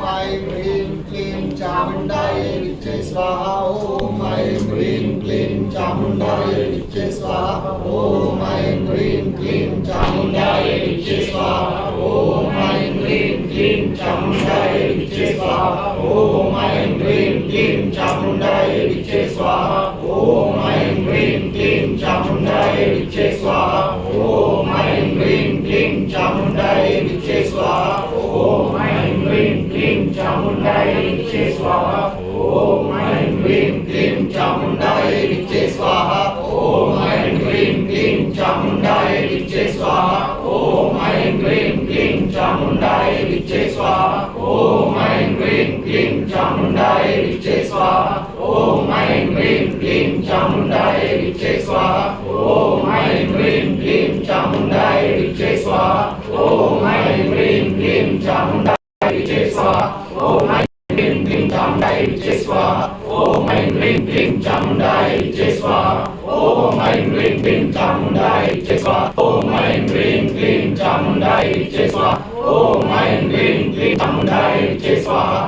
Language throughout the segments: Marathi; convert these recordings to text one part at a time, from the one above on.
ऐं ह्रीं क्लीं चामुण्डाय विद्ये स्वाहा। ॐ ऐं ह्रीं क्लीं चामुण्डाय विद्ये स्वाहा। ॐ ऐं ह्रीं क्लीं चामुण्डाय विद्ये स्वाहा। ॐ ऐं ह्रीं क्लीं चामुण्डाय विद्ये स्वाहा। ॐ ऐं ह्रीं क्लीं चामुण्डाय विद्ये स्वाहा। ॐ ऐं ह्रीं क्लीं चामुण्डाय विद्ये स्वाहा। ॐ ऐं ह्रीं क्लीं चामुण्डाय विद्ये स्वाहा। ॐ ऐं ह्रीं क्लीं चामुण्डाय विद्ये स्वाहा। ॐ ऐं ह्रीं क्लीं चामुण्डाय विद्ये स्वाहा। ॐ ऐं ह्रीं क्लीं चामुण्डाय विद्ये स्वाहा। ॐ ऐं ह्रीं क्लीं चामुण्डाय विद्ये स्वाहा। ॐ ऐं ह्रीं क्लीं चामुण्डाय विद्ये स्वाहा। ॐ ऐं ह्रीं क्लीं चामुण्डाय विद्ये स्वाहा। ॐ ऐं ह्रीं क्लीं चामुण्डाय विद्ये स्वाहा। ॐ ऐं ह्रीं क्लीं चामुण्डाय विद्ये स्वाहा। ॐ ऐं ह्रीं क्लीं चामुण्डाय विद्ये स्वाहा। ॐ ऐं ह्रीं क्लीं चामुण्डाय विद्ये स्वाहा। ॐ ऐं ह्रीं क्लीं चामुण्डाय विद्ये स्वाहा। ॐ ऐं ह्रीं क्लीं चामुण्डाय विद्ये स्वाहा। ॐ ऐं ह्रीं क्लीं चामुण्डाय विद्ये स्वाहा।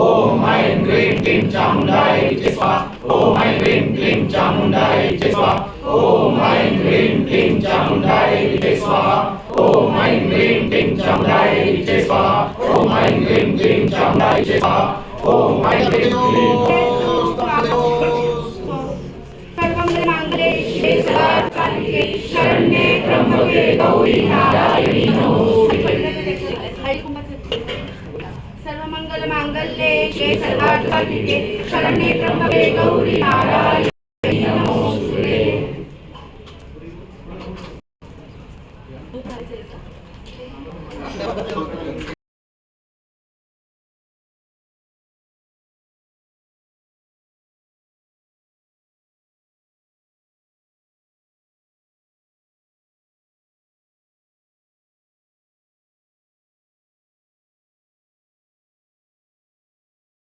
ॐ ऐं ह्रीं क्लीं चामुण्डाय विद्ये स्वाहा। ॐ ऐं ह्रीं क्लीं चामुण्डाय विद्ये स्वाहा। ॐ ऐं ह्रीं क्लीं चामुण्डाय विद्ये स्वाहा। ॐ ऐं ह्रीं क्लीं चामुण्डाय विद्ये स्वाहा। ॐ ऐं ह्रीं क्लीं चामुण्डाय विद्ये स्वाहा। ॐ ऐं ह्रीं क्लीं सर्वमङ्गलमाङ्गल्ये शिवे सर्वार्थसाधिके शरण्ये त्र्यम्बके गौरी नारायणी नमोस्तुते। सर्वमङ्गलमाङ्गल्ये शिवे सर्वार्थसाधिके शरण्ये त्र्यम्बके गौरी नारायणी